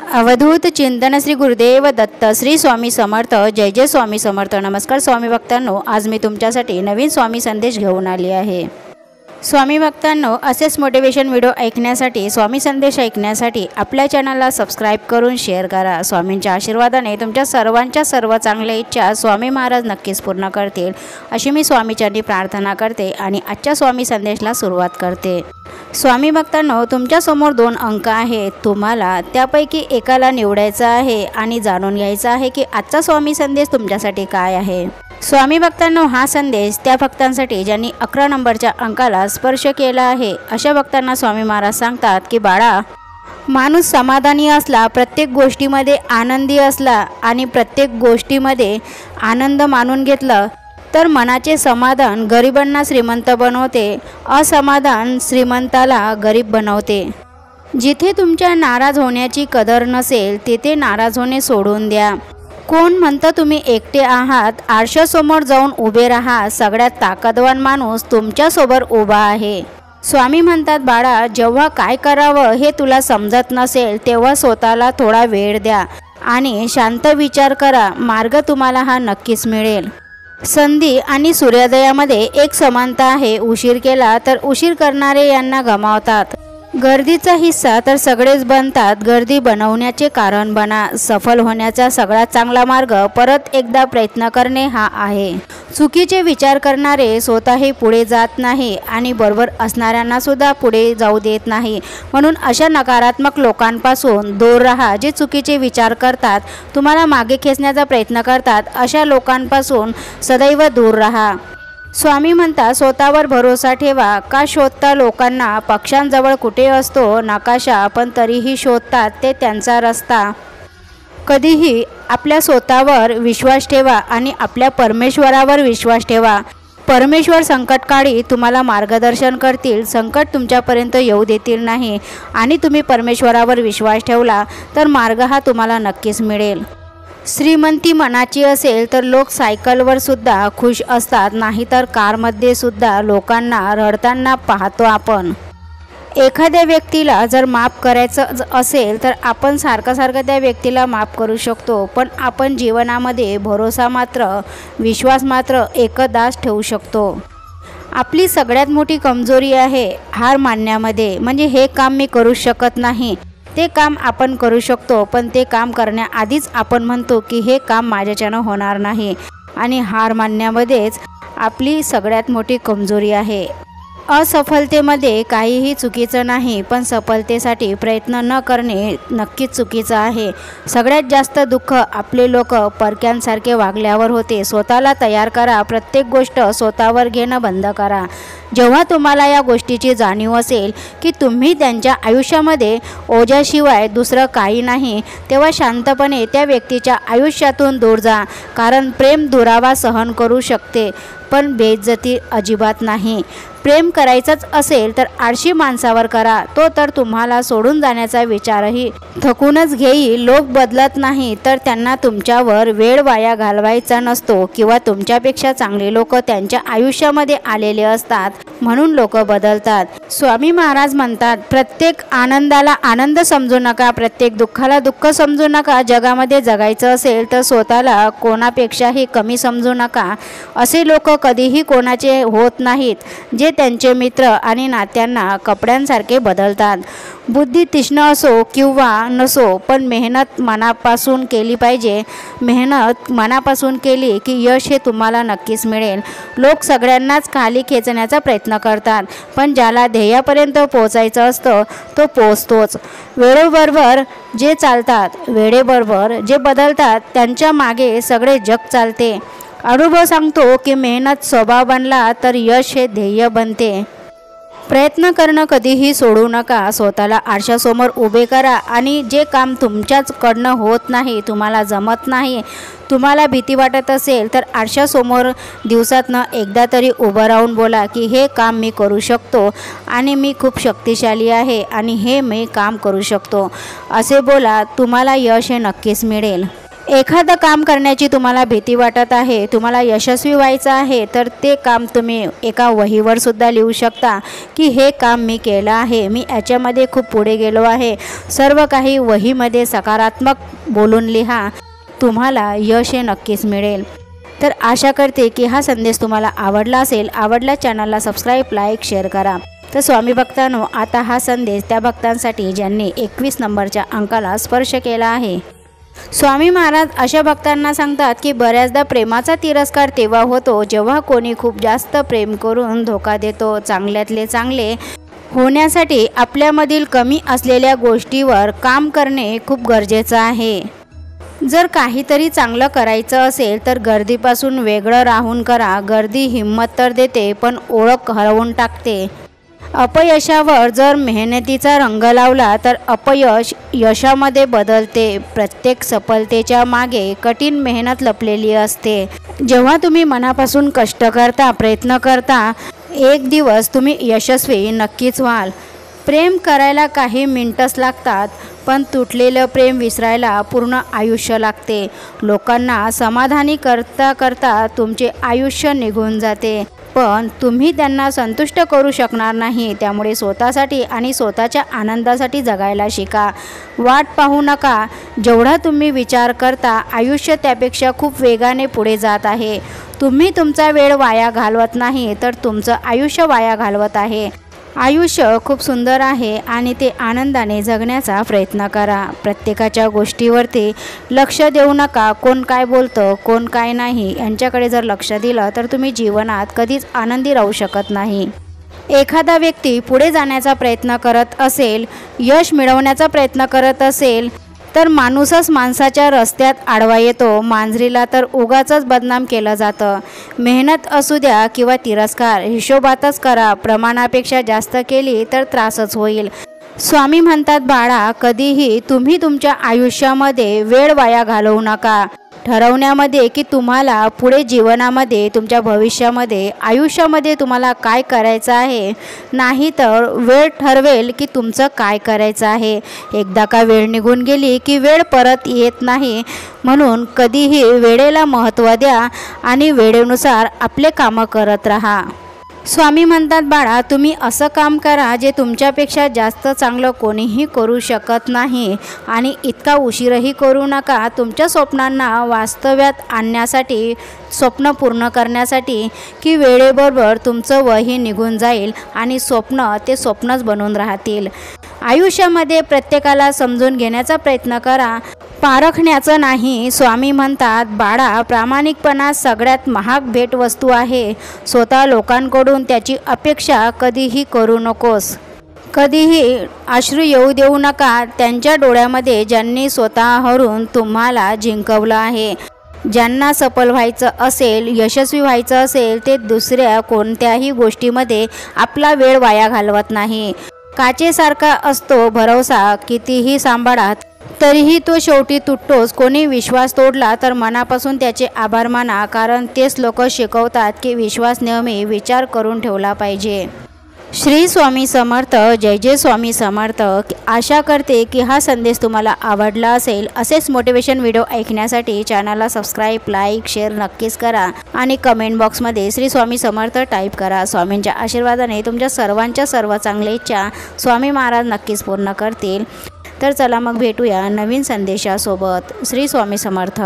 अवधूत चिंतन श्री गुरुदेव दत्त श्री स्वामी समर्थ। जय जय स्वामी समर्थ। नमस्कार स्वामी भक्तांनो, आज मी तुमच्यासाठी नवीन स्वामी संदेश घेऊन आली आहे। स्वामी भक्तांनो, असेच मोटिवेशन व्हिडिओ ऐकण्यासाठी, स्वामी संदेश ऐकण्यासाठी आपल्या चॅनलला सबस्क्राईब करून शेअर करा। स्वामींच्या आशीर्वादाने तुमच्या सर्वांच्या सर्व चांगल्या इच्छा स्वामी महाराज नक्कीच पूर्ण करतील अशी मी स्वामीचरणी प्रार्थना करते आणि आजच्या स्वामी संदेशला सुरुवात करते। स्वामी भक्तांनो, तुमच्यासमोर 2 अंक आहेत। तुम्हाला त्यापैकी एकाला निवडायचा आहे आणि जाणून घ्यायचं आहे की आजचा स्वामी संदेश तुमच्यासाठी काय आहे। स्वामी भक्तांनो, हा संदेश त्या भक्तांसाठी ज्यांनी 11 नंबरच्या अंकाला स्पर्श केला आहे। अशा भक्तांना स्वामी महाराज सांगतात की बाळा, माणूस समाधानी असला, प्रत्येक गोष्टीमध्ये आनंदी असला आणि प्रत्येक गोष्टीमध्ये आनंद मानून घेतलं तर मनाचे समाधान गरिबांना श्रीमंत बनवते, असमाधान श्रीमंताला गरीब बनवते। जिथे तुमच्या नाराज होण्याची कदर नसेल तिथे नाराज होणे सोडून द्या। कोण म्हणतं तुम्ही एकटे आहात? आरशासमोर जाऊन उभे राहा। सगळ्यात ताकदवान माणूस तुमच्यासोबत उभा आहे। स्वामी म्हणतात बाळा, जेव्हा काय करावं हे तुला समजत नसेल तेव्हा स्वतःला थोडा वेळ द्या आणि शांत विचार करा। मार्ग तुम्हाला हा नक्कीच मिळेल। संधी आणि सूर्योदयामध्ये एक समानता आहे। उशीर केला तर उशीर करणारे यांना गमावतात। गर्दीचा हिस्सा तर सगळेच बनतात। गर्दी बनवण्याचे कारण बना। सफल होण्याचा सगळ्यात चांगला मार्ग परत एकदा प्रयत्न करणे हा आहे। चुकीचे विचार करणारे स्वतःही पुढे जात नाही आणि बरोबर असणाऱ्यांना सुद्धा पुढे जाऊ देत नाही। म्हणून अशा नकारात्मक लोकांपासून दूर राहा। जे चुकीचे विचार करतात, तुम्हाला मागे खेचण्याचा प्रयत्न करतात, अशा लोकांपासून सदैव दूर राहा। स्वामी म्हणतात स्वतःवर भरोसा ठेवा। का शोधता लोकांना? पक्ष्यांजवळ कुठे असतो नकाशा, पण तरीही शोधतात ते त्यांचा रस्ता। कधीही आपल्या स्वतःवर विश्वास ठेवा आणि आपल्या परमेश्वरावर विश्वास ठेवा। परमेश्वर संकटकाळी तुम्हाला मार्गदर्शन करतील, संकट तुमच्यापर्यंत येऊ देतील नाही आणि तुम्ही परमेश्वरावर विश्वास ठेवला तर मार्ग हा तुम्हाला नक्कीच मिळेल। श्रीमंती मनाची असेल तर लोक सायकलवर सुद्धा खुश असतात, नाहीतर कारमध्ये सुद्धा लोकांना रडताना पाहतो आपण। एखाद्या व्यक्तीला जर माफ करायचं असेल तर आपण सारखं त्या व्यक्तीला माफ करू शकतो, पण आपण जीवनामध्ये भरोसा मात्र, विश्वास मात्र एकदाच ठेवू शकतो। आपली सगळ्यात मोठी कमजोरी आहे हार मानण्यामध्ये। म्हणजे हे काम मी करू शकत नाही, ते काम आपण करू शकतो, पण ते काम करण्याआधीच आपण म्हणतो की हे काम माझ्याच्यानं होणार नाही आणि हार मानण्यामध्येच आपली सगळ्यात मोठी कमजोरी आहे। असफलतेमध्ये काहीही चुकीचं नाही, पण सफलतेसाठी प्रयत्न न करणे नक्कीच चुकीचं आहे। सगळ्यात जास्त दुःख आपले लोक परक्यांसारखे वागल्यावर होते। स्वतःला तयार करा। प्रत्येक गोष्ट स्वतःवर घेणं बंद करा। जेव्हा तुम्हाला या गोष्टीची जाणीव असेल की तुम्ही त्यांच्या आयुष्यामध्ये ओझ्याशिवाय दुसरं काही नाही, तेव्हा शांतपणे त्या व्यक्तीच्या आयुष्यातून दूर जा। कारण प्रेम दुरावा सहन करू शकते, पण बेइज्जती अजिबात नाही। प्रेम करायचंच असेल तर आळशी माणसावर करा, तो तर तुम्हाला सोडून जाण्याचा विचारही थकूनच घेईल। लोक बदलत नाही तर त्यांना तुमच्यावर वेळ वाया घालवायचा नसतो, किंवा तुमच्यापेक्षा चांगले लोक त्यांच्या आयुष्यामध्ये आलेले असतात म्हणून लोक बदलतात। स्वामी महाराज म्हणतात प्रत्येक आनंदाला आनंद समजू नका, प्रत्येक दुःखाला दुःख समजू नका। जगामध्ये जगायचं असेल तर स्वतःला कोणापेक्षाही कमी समजू नका। असे लोक कधीही कोणाचे होत नाहीत, जे त्यांचे मित्र आणि नात्यांना कपड्यांसारखे बदलतात। बुद्धी तीक्ष्ण असो किंवा नसो, पण मेहनत मनापासून केली पाहिजे। मेहनत मनापासून केली की यश हे तुम्हाला नक्कीच मिळेल। लोक सगळ्यांनाच खाली खेचण्याचा प्रयत्न करतात, पण ज्याला ध्येयापर्यंत पोहोचायचं असतं तो पोहोचतोच। वेळेबरोबर जे चालतात, वेळेबरोबर जे बदलतात त्यांच्या मागे सगळे जग चालते। अनुभव सांगतो की मेहनत स्वभाव बनला तर यश हे ध्येय बनते। प्रयत्न करणं कधीही सोडू नका। स्वतःला आरशासमोर उभे करा आणि जे काम तुमच्याचकडनं होत नाही, तुम्हाला जमत नाही, तुम्हाला भीती वाटत असेल तर आरशासमोर दिवसातनं एकदा तरी उभं राहून बोला की हे काम मी करू शकतो आणि मी खूप शक्तिशाली आहे आणि हे मी काम करू शकतो। असे बोला, तुम्हाला यश हे नक्कीच मिळेल। एखादं काम करण्याची तुम्हाला भीती वाटत आहे, तुम्हाला यशस्वी व्हायचं आहे, तर ते काम तुम्ही एका वहीवर सुद्धा लिहू शकता की हे काम मी केलं आहे, मी याच्यामध्ये खूप पुढे गेलो आहे. सर्व काही वहीमध्ये सकारात्मक बोलून लिहा, तुम्हाला यश हे नक्कीच मिळेल. तर आशा करते की हा संदेश तुम्हाला आवडला असेल. आवडला चॅनलला सबस्क्राईब, लाईक, शेअर करा. तर स्वामी भक्तांनो, आता हा संदेश त्या भक्तांसाठी ज्यांनी 21 नंबरच्या अंकाला स्पर्श केला आहे. स्वामी महाराज अशा भक्तांना सांगतात की बऱ्याचदा प्रेमाचा तिरस्कार तेव्हा होतो जेव्हा कोणी खूप जास्त प्रेम करून धोका देतो. चांगल्यातले चांगले होण्यासाठी आपल्यामधील कमी असलेल्या गोष्टीवर काम करणे खूप गरजेचं आहे. जर काहीतरी चांगलं करायचं असेल तर गर्दीपासून वेगळं राहून करा. गर्दी हिंमत तर देते पण ओळख हरवून टाकते. अपयशावर जर मेहनतीचा रंग लावला तर अपयश यशामध्ये बदलते. प्रत्येक सफलतेच्या मागे कठीण मेहनत लपलेली असते. जेव्हा तुम्ही मनापासून कष्ट करता, प्रयत्न करता, एक दिवस तुम्ही यशस्वी नक्कीच व्हाल. प्रेम करायला काही मिनिटच लागतात, पण तुटलेलं प्रेम विसरायला पूर्ण आयुष्य लागते. लोकांना समाधानी करता करता तुमचे आयुष्य निघून जाते, पण तुम्ही त्यांना संतुष्ट करू शकणार नाही. त्यामुळे स्वतःसाठी आणि स्वतःच्या आनंदासाठी जगायला शिका. वाट पाहू नका. जेवढा तुम्ही विचार करता, आयुष्य त्यापेक्षा खूप वेगाने पुढे जात आहे. तुम्ही तुमचा वेळ वाया घालवत नाही, तर तुमचं आयुष्य वाया घालवत आहे. आयुष्य खूप सुंदर आहे आणि ते आनंदाने जगण्याचा प्रयत्न करा. प्रत्येकाच्या गोष्टीवरती लक्ष देऊ नका. कोण काय बोलतं, कोण काय नाही, यांच्याकडे जर लक्ष दिलं तर तुम्ही जीवनात कधीच आनंदी राहू शकत नाही. एखादा व्यक्ती पुढे जाण्याचा प्रयत्न करत असेल, यश मिळवण्याचा प्रयत्न करत असेल, तर माणूसच माणसाच्या रस्त्यात आडवा येतो. मांजरीला तर उगाचच बदनाम केलं जातं. मेहनत असू द्या किंवा तिरस्कार, हिशोबातच करा. प्रमाणापेक्षा जास्त केली तर त्रासच होईल. स्वामी म्हणतात, बाळा, कधीही तुम्ही तुमच्या आयुष्यामध्ये वेळ वाया घालवू नका. ठरवण्यामध्ये की तुम्हाला पुढे जीवनामध्ये, तुमच्या भविष्यामध्ये, आयुष्यामध्ये तुम्हाला काय करायचं आहे, नाही तर वेळ ठरवेल की तुमचं काय करायचं आहे. एकदा का वेळ निघून गेली की वेळ परत येत नाही. म्हणून कधीही वेळेला महत्त्व द्या आणि वेळेनुसार आपले कामं करत राहा. स्वामी म्हणतात, बाळा, तुम्ही असं काम करा जे तुमच्यापेक्षा जास्त चांगलं कोणीही करू शकत नाही आणि इतका उशीरही करू नका. तुमच्या स्वप्नांना वास्तव्यात आणण्यासाठी, स्वप्न पूर्ण करण्यासाठी की वेळेबरोबर तुमचं वयही निघून जाईल आणि स्वप्न ते स्वप्नच बनून राहतील. आयुष्यामध्ये प्रत्येकाला समजून घेण्याचा प्रयत्न करा, पारखण्याचं नाही. स्वामी म्हणतात, बाळा, प्रामाणिकपणा सगळ्यात महाग भेटवस्तू आहे. स्वतः लोकांकडून त्याची अपेक्षा कधीही करू नकोस. कधीही अश्रू येऊ देऊ नका त्यांच्या डोळ्यामध्ये ज्यांनी स्वतःहून तुम्हाला जिंकवलं आहे. ज्यांना सफल व्हायचं असेल, यशस्वी व्हायचं असेल, ते दुसऱ्या कोणत्याही गोष्टीमध्ये आपला वेळ वाया घालवत नाही. काचेसारखा असतो भरवसा, कितीही सांभाळा तरीही तो शेवटी तुटतोच. कोणी विश्वास तोडला तर मनापासून त्याचे आभार माना, कारण तेच लोक शिकवतात की विश्वास नेहमी विचार करून ठेवला पाहिजे. श्री स्वामी समर्थ. जय जय स्वामी समर्थ. आशा करते की हा संदेश तुम्हाला आवडला असेल. असेच मोटिवेशन व्हिडिओ ऐकण्यासाठी चॅनलला सबस्क्राईब, लाईक, शेअर नक्कीच करा आणि कमेंट बॉक्समध्ये श्री स्वामी समर्थ टाईप करा. स्वामींच्या आशीर्वादाने तुमच्या सर्वांच्या सर्व चांगल्या इच्छा स्वामी महाराज नक्कीच पूर्ण करतील. तर चला मग भेटूया नवीन संदेशासोबत. श्री स्वामी समर्थ.